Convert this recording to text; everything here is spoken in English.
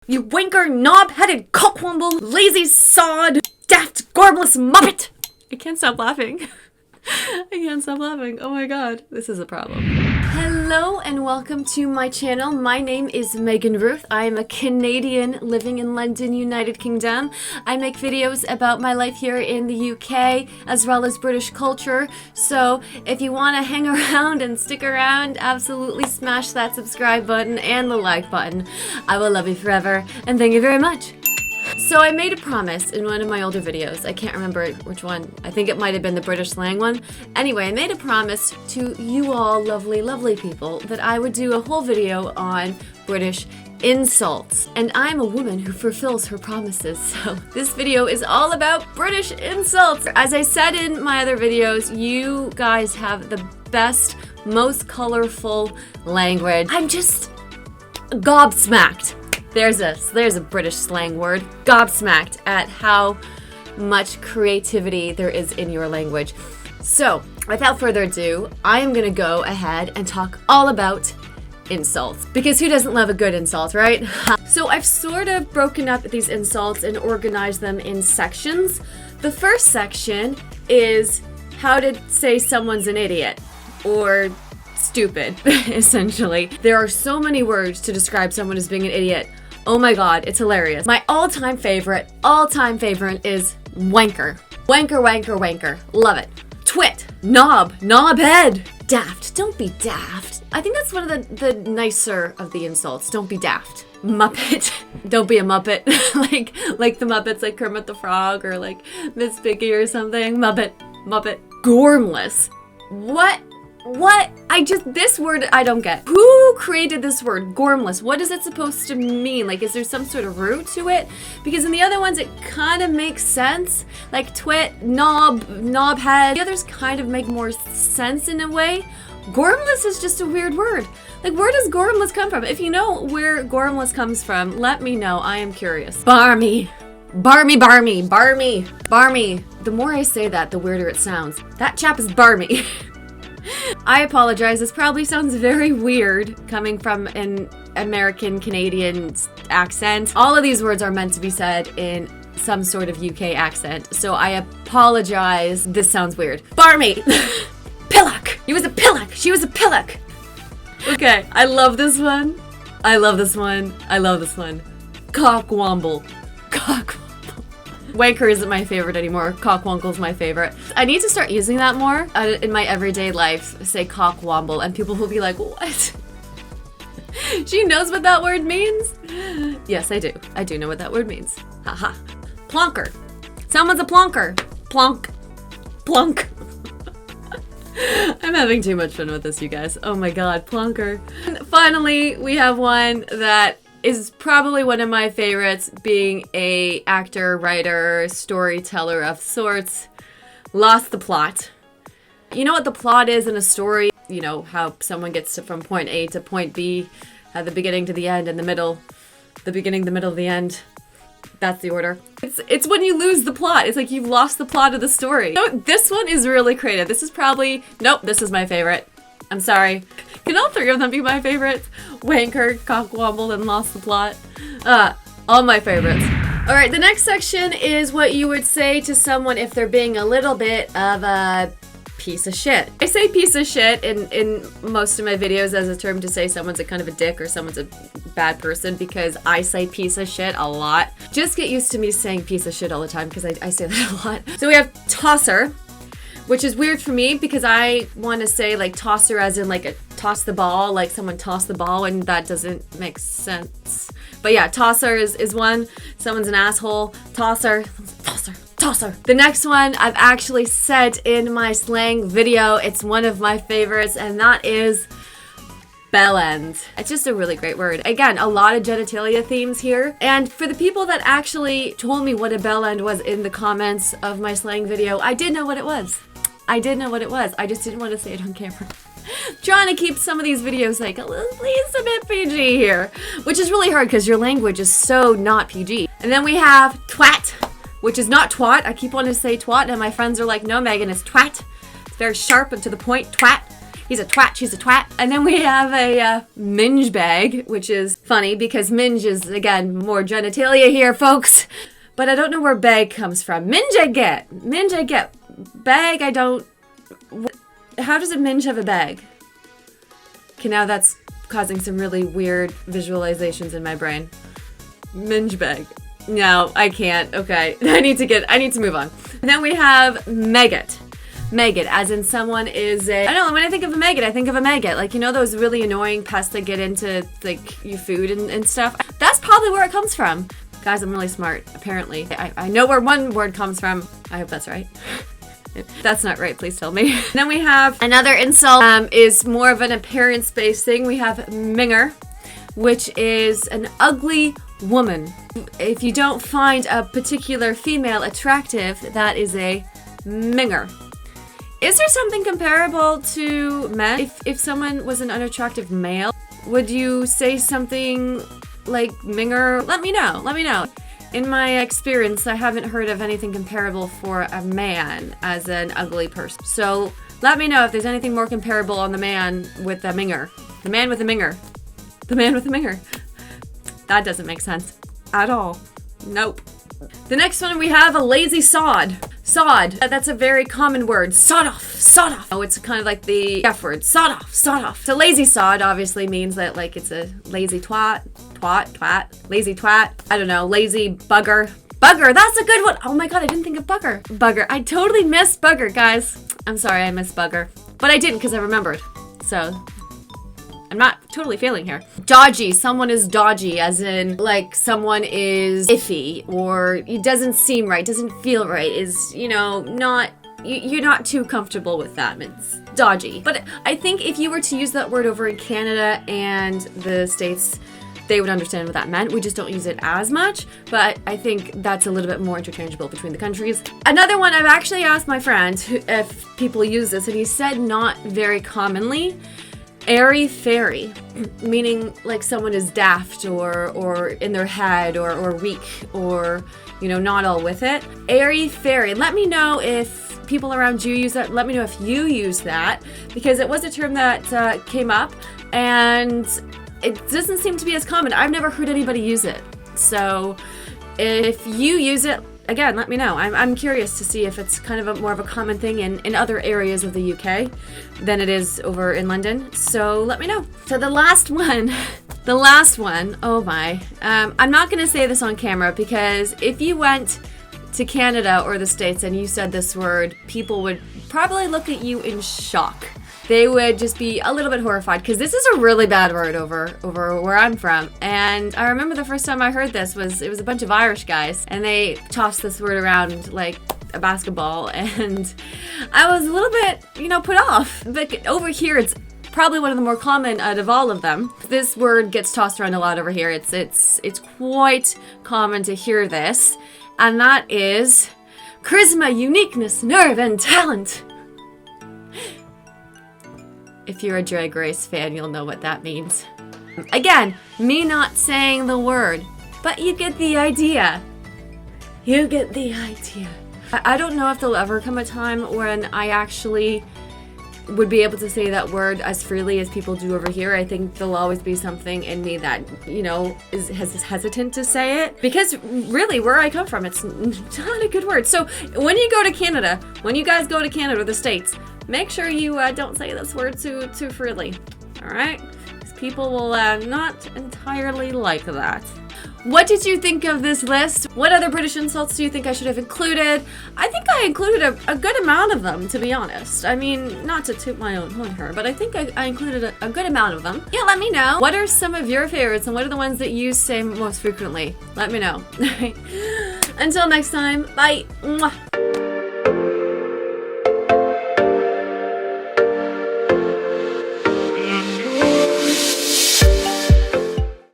You wanker, knob-headed, cockwomble, lazy sod, daft, gormless muppet! I can't stop laughing. I can't stop laughing. Oh my god, this is a problem. Hello and welcome to my channel. My name is Megan Ruth. I am a Canadian living in London, United Kingdom. I make videos about my life here in the UK as well as British culture. So if you want to hang around and stick around, absolutely smash that subscribe button and the like button. I will love you forever and thank you very much. So I made a promise in one of my older videos. I can't remember which one. I think it might have been the British slang one. Anyway, I made a promise to you all lovely, lovely people that I would do a whole video on British insults. And I'm a woman who fulfills her promises, so this video is all about British insults. As I said in my other videos, you guys have the best, most colorful language. I'm just gobsmacked. There's a British slang word. Gobsmacked at how much creativity there is in your language. So, without further ado, I am gonna go ahead and talk all about insults. Because who doesn't love a good insult, right? So I've sort of broken up these insults and organized them in sections. The first section is how to say someone's an idiot or stupid, essentially. There are so many words to describe someone as being an idiot. Oh my god, it's hilarious. My all-time favorite is wanker. Wanker, wanker, wanker. Love it. Twit. Knob. Knobhead. Daft. Don't be daft. I think that's one of the nicer of the insults. Don't be daft. Muppet. Don't be a Muppet. like the Muppets, like Kermit the Frog or like Miss Piggy or something. Muppet. Gormless. What? This word I don't get. Who created this word, gormless? What is it supposed to mean? Like, is there some sort of root to it? Because in the other ones, it kind of makes sense. Like twit, knobhead. The others kind of make more sense in a way. Gormless is just a weird word. Like, where does gormless come from? If you know where gormless comes from, let me know. I am curious. Barmy. Barmy. The more I say that, the weirder it sounds. That chap is barmy. I apologize, this probably sounds very weird coming from an American Canadian accent. All of these words are meant to be said in some sort of UK accent, so I apologize. This sounds weird. Barmy! Pillock! He was a pillock! She was a pillock! Okay, I love this one. Cockwomble. Wanker isn't my favorite anymore. Cockwonkle's my favorite. I need to start using that more in my everyday life. Say cockwomble, and people will be like, what? She knows what that word means? Yes, I do. I do know what that word means. Haha. Plonker. Someone's a plonker. Plonk. I'm having too much fun with this, you guys. Oh my god, plonker. And finally, we have one that is probably one of my favorites, being a actor, writer, storyteller of sorts. Lost the plot. You know what the plot is in a story? You know, how someone gets from point A to point B, at the beginning to the end, and the middle. The beginning, the middle, the end. That's the order. It's when you lose the plot. It's like you've lost the plot of the story. So this one is really creative. This is probably... Nope, this is my favorite. I'm sorry. Can all three of them be my favorites? Wanker, cockwomble, and lost the plot. All my favorites. Alright, the next section is what you would say to someone if they're being a little bit of a piece of shit. I say piece of shit in most of my videos as a term to say someone's a kind of a dick or someone's a bad person, because I say piece of shit a lot. Just get used to me saying piece of shit all the time, because I say that a lot. So we have tosser, which is weird for me because I want to say like tosser as in like a toss the ball, like someone tossed the ball, and that doesn't make sense. But yeah, tosser is one. Someone's an asshole. Tosser. The next one I've actually said in my slang video. It's one of my favorites, and that is bellend. It's just a really great word. Again, a lot of genitalia themes here. And for the people that actually told me what a bellend was in the comments of my slang video, I did know what it was. I just didn't want to say it on camera. Trying to keep some of these videos like at least a bit PG here, which is really hard because your language is so not PG. And then we have twat, which is not twat. I keep wanting to say twat, and my friends are like, no, Megan, it's twat. It's very sharp and to the point. Twat. He's a twat, she's a twat. And then we have a minge bag, which is funny because minge is, again, more genitalia here, folks. But I don't know where bag comes from. Minge I get. Minge I get. Bag I don't. How does a minge have a bag? Okay, now that's causing some really weird visualizations in my brain. Minge bag. No, I can't. Okay, I need to move on. And then we have maggot. Maggot, as in someone is a, I don't know, when I think of a maggot, I think of a maggot. Like, you know those really annoying pests that get into, like, your food and stuff? That's probably where it comes from. Guys, I'm really smart, apparently. I know where one word comes from. I hope that's right. If that's not right, please tell me. Then we have another insult, is more of an appearance-based thing. We have minger, which is an ugly woman. If you don't find a particular female attractive, that is a minger. Is there something comparable to men? If someone was an unattractive male, would you say something like minger? Let me know. Let me know. In my experience, I haven't heard of anything comparable for a man as an ugly person. So let me know if there's anything more comparable on the man with a minger. The man with a minger. The man with a minger. That doesn't make sense at all. Nope. The next one, we have a lazy sod. Sod. That's a very common word. Sod off. Sod off. Oh, it's kind of like the F word. Sod off. Sod off. So lazy sod obviously means that, like, it's a lazy twat. Twat. Lazy twat. I don't know. Lazy bugger. Bugger. That's a good one. Oh my god, I didn't think of bugger. Bugger. I totally missed bugger, guys. I'm sorry I missed bugger. But I didn't because I remembered. So I'm not totally failing here. Dodgy. Someone is dodgy, as in, like, someone is iffy, or it doesn't seem right, doesn't feel right, is, you know, not, you're not too comfortable with that. It's dodgy. But I think if you were to use that word over in Canada and the States, they would understand what that meant. We just don't use it as much, but I think that's a little bit more interchangeable between the countries. Another one, I've actually asked my friend if people use this, and he said not very commonly. Airy-fairy, meaning like someone is daft or in their head or weak or, you know, not all with it. Airy-fairy. Let me know if people around you use that. Let me know if you use that, because it was a term that came up and it doesn't seem to be as common. I've never heard anybody use it. So if you use it, again, let me know. I'm curious to see if it's kind of more of a common thing in other areas of the UK than it is over in London. So let me know. So the last one, oh my. I'm not going to say this on camera because if you went to Canada or the States and you said this word, people would probably look at you in shock. They would just be a little bit horrified because this is a really bad word over where I'm from. And I remember the first time I heard this it was a bunch of Irish guys and they tossed this word around like a basketball, and I was a little bit, you know, put off. But over here it's probably one of the more common out of all of them. This word gets tossed around a lot over here. It's quite common to hear this, and that is charisma, uniqueness, nerve, and talent. If you're a Drag Race fan, you'll know what that means. Again, me not saying the word, but you get the idea. You get the idea. I don't know if there'll ever come a time when I actually would be able to say that word as freely as people do over here. I think there'll always be something in me that, you know, is hesitant to say it. Because really, where I come from, it's not a good word. So when you go to Canada, when you guys go to Canada or the States, make sure you don't say this word too freely, all right? Because people will not entirely like that. What did you think of this list? What other British insults do you think I should have included? I think I included a good amount of them, to be honest. I mean, not to toot my own horn here, but I think I included a good amount of them. Yeah, let me know. What are some of your favorites and what are the ones that you say most frequently? Let me know. Until next time, bye. Mwah.